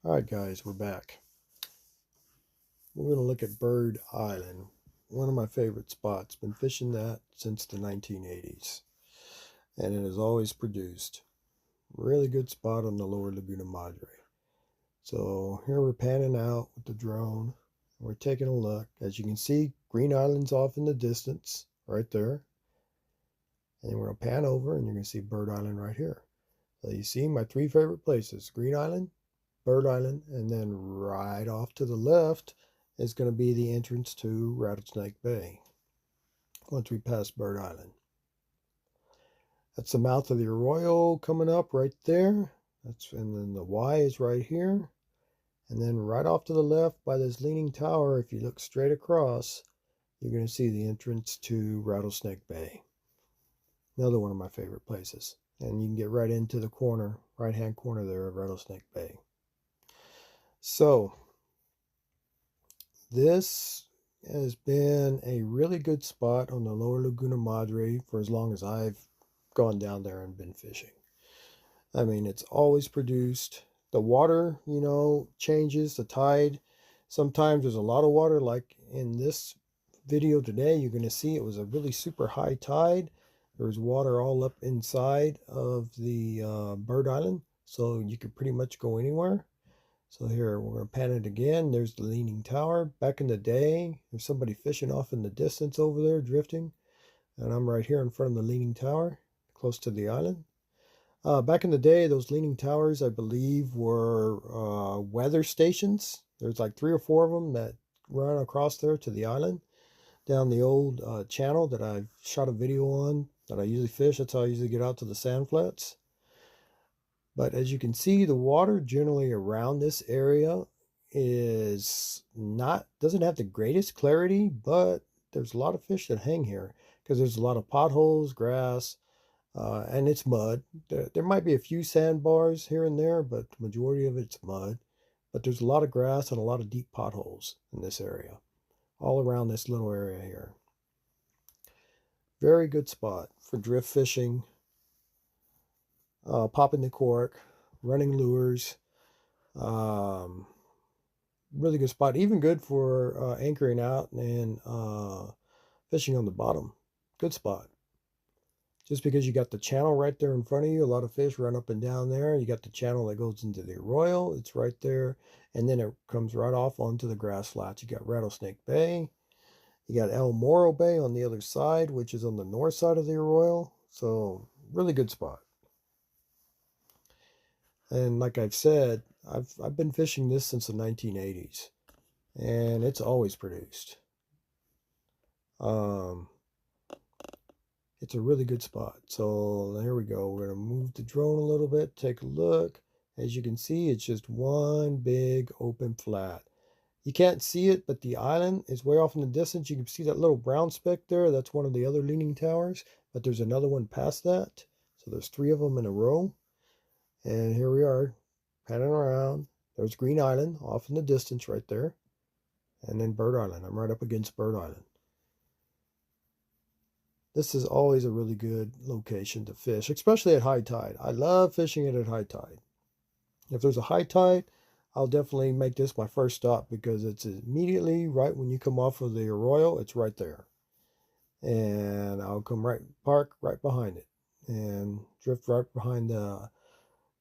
Alright guys, we're back. We're going to look at Bird Island, one of my favorite spots. Been fishing that since the 1980s, and it has always produced. Really good spot on the lower Laguna Madre. So here we're panning out with the drone. We're taking a look. As you can see, Green Island's off in the distance, right there. And we're going to pan over and you're going to see Bird Island right here. So you see my three favorite places: Green Island, Bird Island, and then right off to the left is going to be the entrance to Rattlesnake Bay once we pass Bird Island. That's the mouth of the arroyo coming up right there. And then the Y is right here. And then right off to the left by this leaning tower, if you look straight across, you're going to see the entrance to Rattlesnake Bay. Another one of my favorite places. And you can get right into the corner, right-hand corner there of Rattlesnake Bay. So, this has been a really good spot on the lower Laguna Madre for as long as I've gone down there and been fishing. I mean, it's always produced. The water, changes, the tide. Sometimes there's a lot of water, like in this video today, you're going to see it was a really super high tide. There's water all up inside of the Bird Island, so you could pretty much go anywhere. So here, we're going to pan it again. There's the leaning tower. Back in the day, there's somebody fishing off in the distance over there, drifting. And I'm right here in front of the leaning tower, close to the island. Back in the day, those leaning towers, I believe, were weather stations. There's like 3 or 4 of them that run across there to the island, down the old channel that I've shot a video on, that I usually fish. That's how I usually get out to the sand flats. But as you can see, the water generally around this area doesn't have the greatest clarity, but there's a lot of fish that hang here because there's a lot of potholes, grass, and it's mud. There might be a few sandbars here and there, but the majority of it's mud. But there's a lot of grass and a lot of deep potholes in this area, all around this little area here. Very good spot for drift fishing, popping the cork, running lures. Really good spot. Even good for anchoring out and fishing on the bottom. Good spot. Just because you got the channel right there in front of you, a lot of fish run up and down there. You got the channel that goes into the arroyo. It's right there. And then it comes right off onto the grass flats. You got Rattlesnake Bay. You got El Morro Bay on the other side, which is on the north side of the arroyo. So, really good spot. And like I've said, I've been fishing this since the 1980s. And it's always produced. It's a really good spot. So there we go. We're going to move the drone a little bit, take a look. As you can see, it's just one big open flat. You can't see it, but the island is way off in the distance. You can see that little brown speck there. That's one of the other leaning towers, but there's another one past that. So there's 3 of them in a row. And here we are, panning around. There's Green Island off in the distance right there. And then Bird Island. I'm right up against Bird Island. This is always a really good location to fish, especially at high tide. I love fishing it at high tide. If there's a high tide, I'll definitely make this my first stop because it's immediately right when you come off of the arroyo, it's right there. And I'll come park right behind it and drift right behind the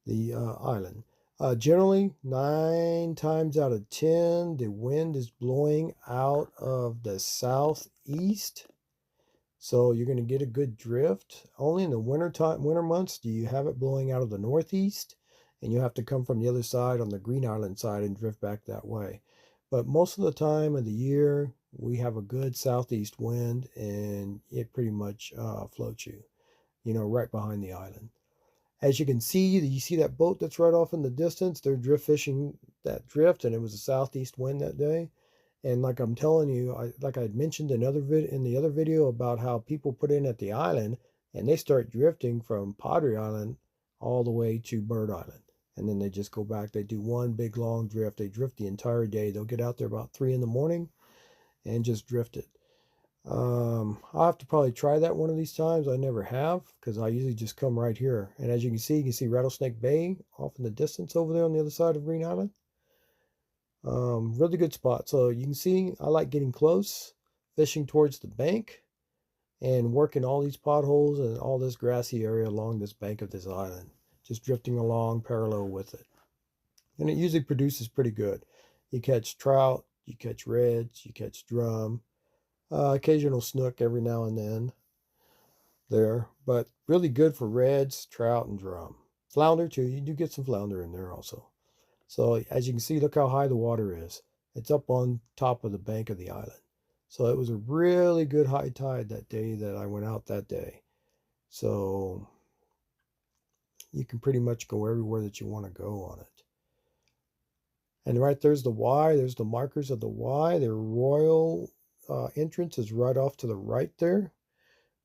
island. Generally, 9 times out of 10, the wind is blowing out of the southeast. So you're going to get a good drift. Only in the winter months do you have it blowing out of the northeast, and you have to come from the other side on the Green Island side and drift back that way. But most of the time of the year, we have a good southeast wind, and it pretty much floats you, right behind the island. As you can see, you see that boat that's right off in the distance. They're drift fishing that drift, and it was a southeast wind that day. And like I'm telling you, like I had mentioned in the other video about how people put in at the island and they start drifting from Padre Island all the way to Bird Island. And then they just go back. They do one big long drift. They drift the entire day. They'll get out there about 3 in the morning and just drift it. I'll have to probably try that one of these times. I never have because I usually just come right here. And as you can see Rattlesnake Bay off in the distance over there on the other side of Green Island. Really good spot. So you can see I like getting close, fishing towards the bank, and working all these potholes and all this grassy area along this bank of this island, just drifting along parallel with it. And it usually produces pretty good. You catch trout, you catch reds, you catch drum, occasional snook every now and then there, but really good for reds, trout, and drum. Flounder too, you do get some flounder in there also. So as you can see, look how high the water is. It's up on top of the bank of the island. So it was a really good high tide that day that I went out that day. So you can pretty much go everywhere that you want to go on it. And right there's the Y. There's the markers of the Y. Their royal entrance is right off to the right there.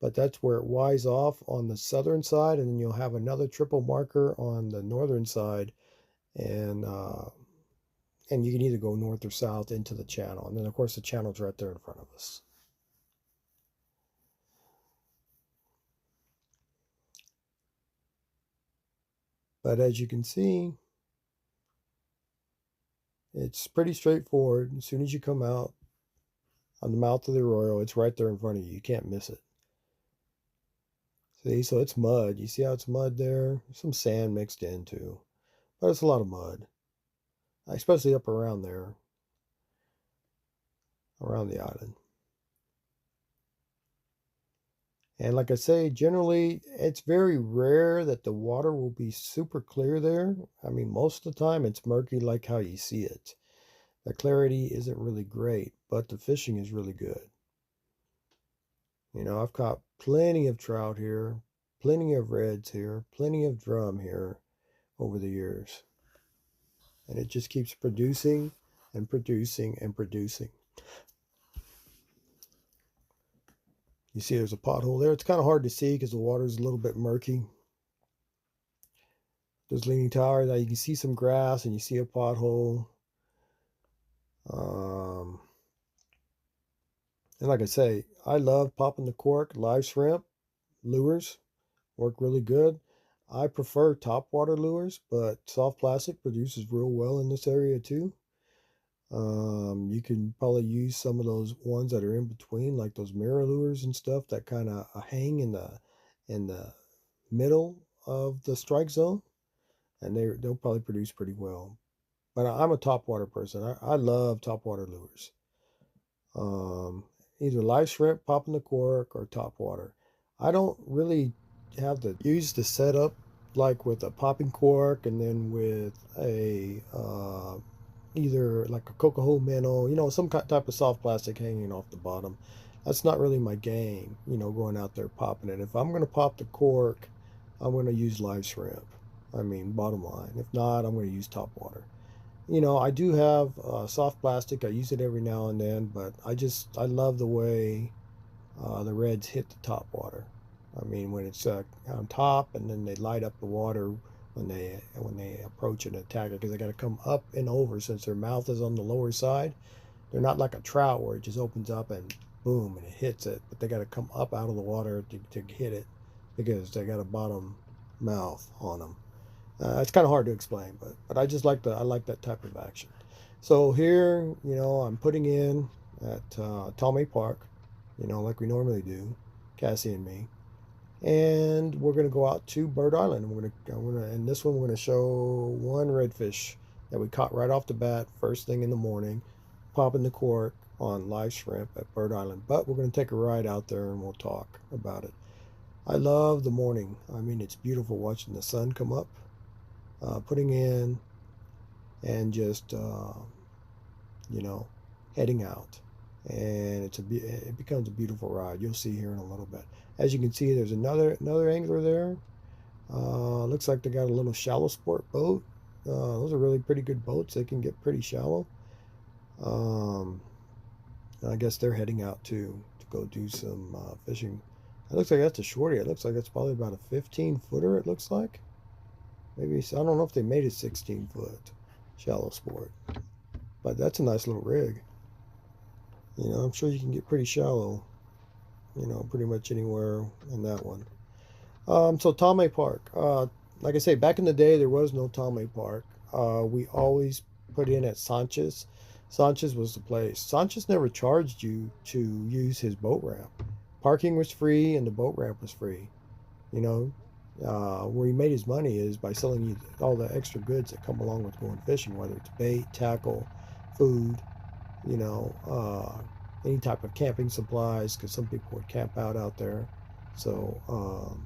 But that's where it Y's off on the southern side. And then you'll have another triple marker on the northern side. And you can either go north or south into the channel. And then, of course, the channel's right there in front of us. But as you can see, it's pretty straightforward. As soon as you come out on the mouth of the arroyo, it's right there in front of you. You can't miss it. See, so it's mud. You see how it's mud there? Some sand mixed in too. But it's a lot of mud, especially up around there, around the island. And like I say, generally, it's very rare that the water will be super clear there. I mean, most of the time it's murky like how you see it. The clarity isn't really great, but the fishing is really good. You know, I've caught plenty of trout here, plenty of reds here, plenty of drum here over the years. And it just keeps producing and producing and producing. You see there's a pothole there. It's kind of hard to see because the water's a little bit murky. There's leaning towers. Now you can see some grass and you see a pothole. And like I say, I love popping the cork. Live shrimp lures work really good. I prefer topwater lures, but soft plastic produces real well in this area too. You can probably use some of those ones that are in between, like those mirror lures and stuff that kind of hang in the middle of the strike zone, and they'll probably produce pretty well. But I'm a topwater person. I love topwater lures. Either live shrimp, popping the cork, or topwater. I don't really have to use the setup like with a popping cork and then with a either like a cocoa minnow, you know, some type of soft plastic hanging off the bottom. That's not really my game, you know, going out there popping it. If I'm going to pop the cork, I'm going to use live shrimp. I mean, bottom line. If not, I'm going to use topwater. You know, I do have soft plastic. I use it every now and then, but I love the way the reds hit the top water. I mean, when it's on top, and then they light up the water when they approach and attack it, because they got to come up and over since their mouth is on the lower side. They're not like a trout where it just opens up and boom and it hits it, but they got to come up out of the water to hit it because they got a bottom mouth on them. It's kind of hard to explain, but I just like I like that type of action. So here, you know, I'm putting in at Tomei Park, you know, like we normally do, Cassie and me, and we're gonna go out to Bird Island. And this one we're gonna show one redfish that we caught right off the bat, first thing in the morning, popping the cork on live shrimp at Bird Island. But we're gonna take a ride out there and we'll talk about it. I love the morning. I mean, it's beautiful watching the sun come up. Putting in and just you know, heading out, and it becomes a beautiful ride. You'll see here in a little bit. As you can see, there's another angler there. Looks like they got a little shallow sport boat. Those are really pretty good boats. They can get pretty shallow. I guess they're heading out to go do some fishing. It looks like that's a shorty. It looks like it's probably about a 15-footer. It looks like. Maybe, I don't know if they made it 16-foot shallow sport, but that's a nice little rig. You know, I'm sure you can get pretty shallow, you know, pretty much anywhere in that one. So Tomei Park, like I say, back in the day, there was no Tomei Park. We always put in at Sanchez. Sanchez was the place. Sanchez never charged you to use his boat ramp. Parking was free and the boat ramp was free. You know, where he made his money is by selling you all the extra goods that come along with going fishing, whether it's bait, tackle, food, you know, any type of camping supplies, because some people would camp out there. So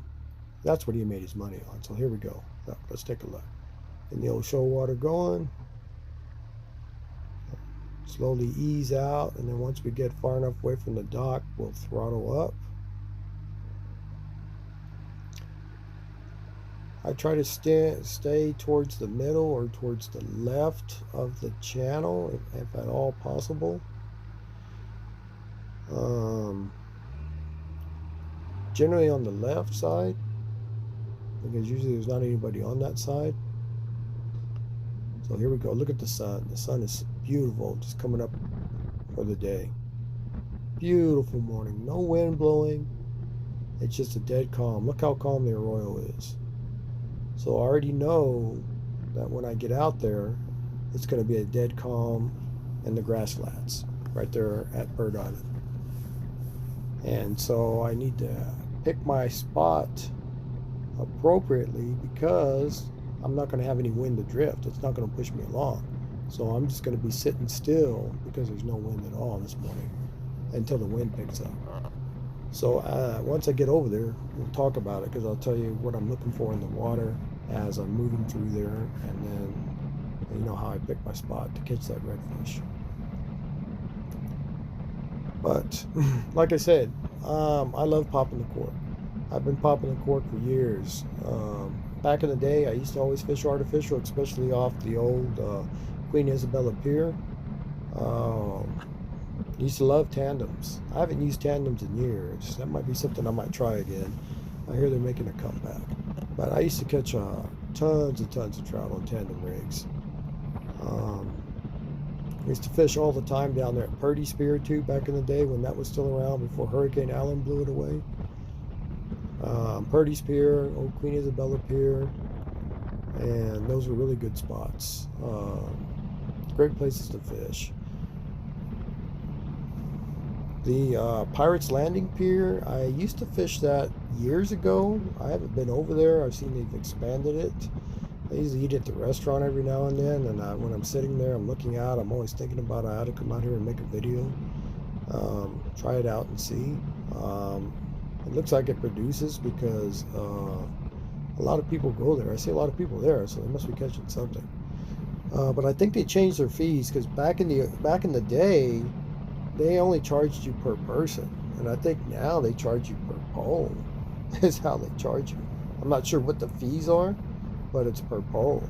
that's what he made his money on. So here we go. Let's take a look. And the old shoal water going. Slowly ease out, and then once we get far enough away from the dock, we'll throttle up. I try to stay towards the middle or towards the left of the channel, if at all possible. Generally on the left side, because usually there's not anybody on that side. So here we go. Look at the sun. The sun is beautiful, just coming up for the day. Beautiful morning. No wind blowing. It's just a dead calm. Look how calm the Arroyo is. So I already know that when I get out there, it's going to be a dead calm in the grass flats right there at Bird Island. And so I need to pick my spot appropriately because I'm not going to have any wind to drift. It's not going to push me along. So I'm just going to be sitting still because there's no wind at all this morning until the wind picks up. So once I get over there, we'll talk about it, because I'll tell you what I'm looking for in the water as I'm moving through there, and then you know how I pick my spot to catch that redfish. But like I said, I love popping the cork. I've been popping the cork for years. Back in the day, I used to always fish artificial, especially off the old Queen Isabella Pier. Used to love tandems. I haven't used tandems in years. That might be something I might try again. I hear they're making a comeback. But I used to catch tons and tons of trout on tandem rigs. I used to fish all the time down there at Purdy's Pier too, back in the day when that was still around before Hurricane Allen blew it away. Purdy's Pier, old Queen Isabella Pier, and those were really good spots. Great places to fish. The Pirates Landing Pier, I used to fish that years ago. I haven't been over there. I've seen they've expanded it. I usually eat at the restaurant every now and then, and when I'm sitting there, I'm looking out, I'm always thinking about I ought to come out here and make a video, try it out and see. It looks like it produces because a lot of people go there. I see a lot of people there, so they must be catching something. But I think they changed their fees, because back in the day, they only charged you per person, and I think now they charge you per pole. Is how they charge you. I'm not sure what the fees are, but it's per pole.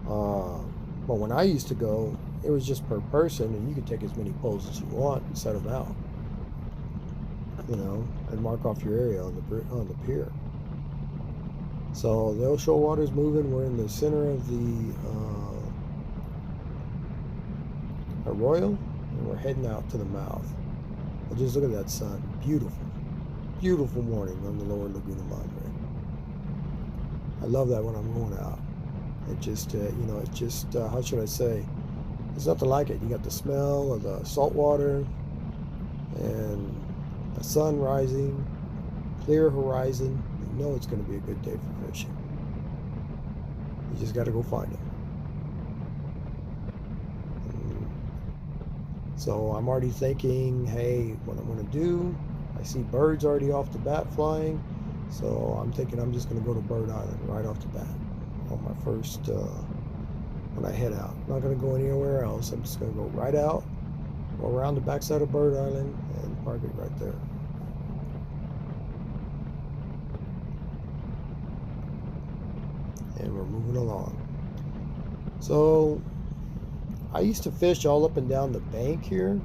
But when I used to go, it was just per person, and you could take as many poles as you want and set them out, you know, and mark off your area on the pier. So the old shoal water's moving. We're in the center of the Arroyo, and we're heading out to the mouth. But just look at that sun. Beautiful, beautiful morning on the lower Laguna Madre. I love that when I'm going out. It just, you know, it just, how should I say? There's nothing like it. You got the smell of the salt water and the sun rising, clear horizon. You know it's going to be a good day for fishing. You just got to go find it. So I'm already thinking, hey, what I'm going to do. I see birds already off the bat flying. So I'm thinking I'm just going to go to Bird Island right off the bat on my first, when I head out. I'm not going to go anywhere else. I'm just going to go right out, go around the backside of Bird Island, and park it right there. And we're moving along. So I used to fish all up and down the bank here,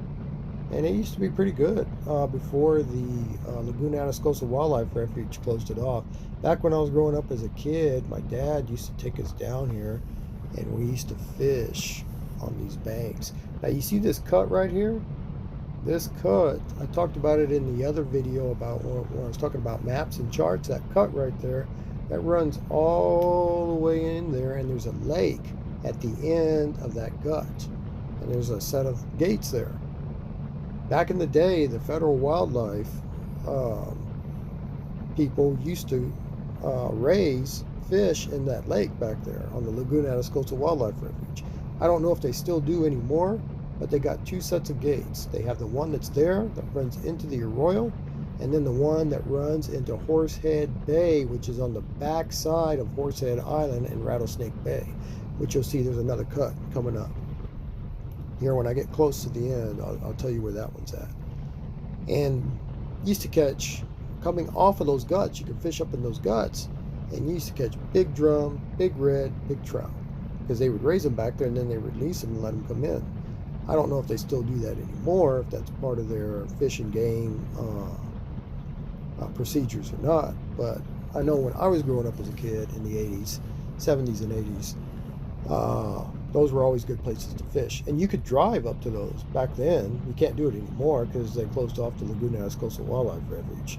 and it used to be pretty good before the Laguna Anascosa Wildlife Refuge closed it off. Back when I was growing up as a kid, my dad used to take us down here, and we used to fish on these banks. Now you see this cut right here? This cut, I talked about it in the other video about when I was talking about maps and charts. That cut right there, that runs all the way in there, and there's a lake at the end of that gut. and there's a set of gates there. Back in the day, the federal wildlife people used to raise fish in that lake back there on the Laguna Coastal Wildlife Refuge. I don't know if they still do anymore, but they got two sets of gates. They have the one that's there that runs into the arroyo, and then the one that runs into Horsehead Bay, which is on the back side of Horsehead Island and Rattlesnake Bay, which you'll see there's another cut coming up. Here, when I get close to the end, I'll tell you where that one's at. And used to catch, coming off of those guts, you can fish up in those guts, and you used to catch big drum, big red, big trout, because they would raise them back there and then they release them and let them come in. I don't know if they still do that anymore, if that's part of their fish and game procedures or not, but I know when I was growing up as a kid in the 80s, 70s and 80s, those were always good places to fish. And you could drive up to those. Back then, you can't do it anymore because they closed off the Laguna Coastal Wildlife Refuge.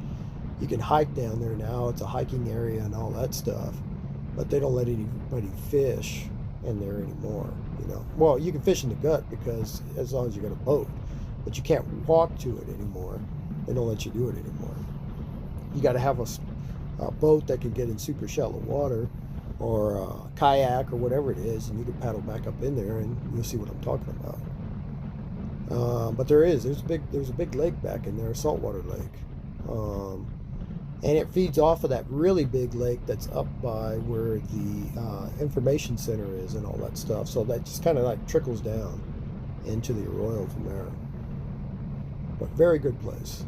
You can hike down there now. It's a hiking area and all that stuff. But they don't let anybody fish in there anymore, you know. Well, you can fish in the gut because as long as you got a boat. But you can't walk to it anymore. They don't let you do it anymore. You got to have a boat that can get in super shallow water, or a kayak or whatever it is, and you can paddle back up in there and you'll see what I'm talking about. But there's a big lake back in there, a saltwater lake, and it feeds off of that really big lake that's up by where the information center is and all that stuff. So that just kind of like trickles down into the arroyo from there. But very good place.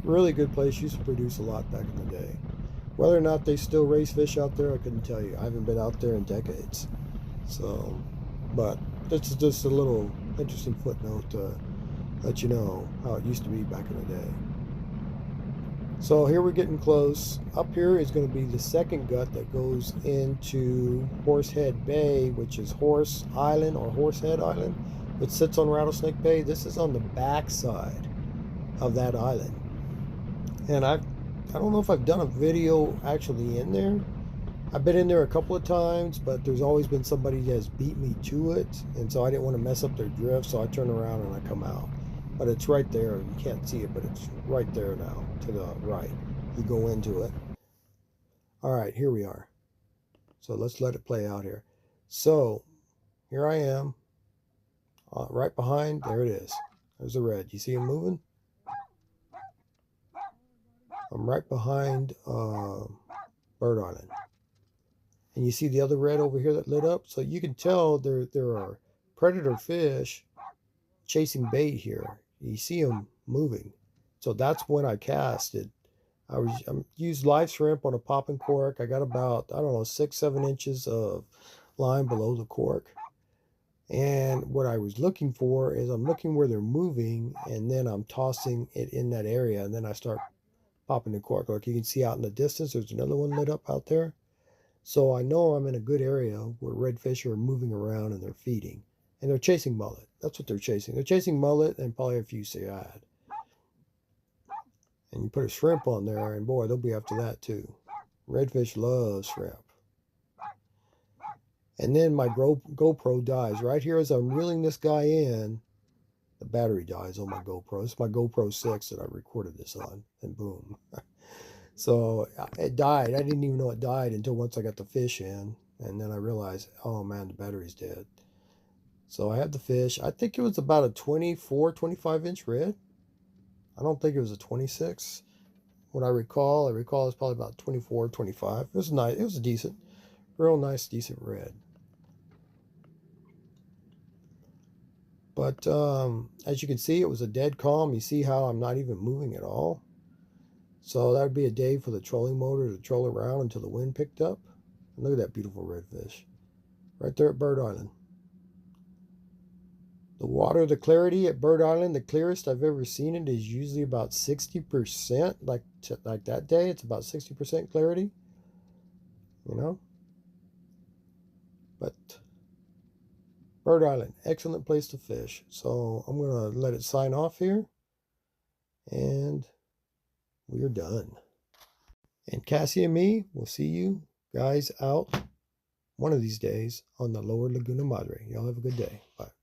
Really good place. Used to produce a lot back in the day. Whether or not they still raise fish out there, I couldn't tell you. I haven't been out there in decades. So, but this is just a little interesting footnote to let you know how it used to be back in the day. So here we're getting close. Up here is going to be the second gut that goes into Horsehead Bay, which is Horse Island or Horsehead Island, which sits on Rattlesnake Bay. This is on the back side of that island. And I don't know if I've done a video actually in there. I've been in there a couple of times, but there's always been somebody that has beat me to it, and so I didn't want to mess up their drift, so I turn around and I come out. But it's right there. You can't see it, but it's right there now to the right. You go into it. All right, here we are. So let's let it play out here. So here I am, right behind. There it is. There's the red. You see him moving? I'm right behind Bird Island. And you see the other red over here that lit up? So you can tell there are predator fish chasing bait here. You see them moving. So that's when I casted. I used live shrimp on a popping cork. I got about, I don't know, 6-7 inches of line below the cork. And what I was looking for is I'm looking where they're moving, and then I'm tossing it in that area, and then I start popping the cork. Like you can see out in the distance, there's another one lit up out there. So I know I'm in a good area where redfish are moving around and they're feeding. And they're chasing mullet. That's what they're chasing. They're chasing mullet and probably a few shad. And you put a shrimp on there, and boy, they'll be after that too. Redfish loves shrimp. And then my GoPro dies. Right here as I'm reeling this guy in, the battery dies on my GoPro. It's my GoPro 6 that I recorded this on, and boom. So it died. I didn't even know it died until once I got the fish in, and then I realized, oh man, the battery's dead. So I had the fish. I think it was about a 24, 25-inch red. I don't think it was a 26. What I recall it's probably about 24, 25. It was nice. It was a decent, real nice, decent red. But as you can see, it was a dead calm. You see how I'm not even moving at all? So that would be a day for the trolling motor to troll around until the wind picked up. And look at that beautiful redfish. Right there at Bird Island. The water, the clarity at Bird Island, the clearest I've ever seen it is usually about 60%. Like that day, it's about 60% clarity. You know? But Bird Island, excellent place to fish. So I'm going to let it sign off here. And we're done. And Cassie and me will see you guys out one of these days on the Lower Laguna Madre. Y'all have a good day. Bye.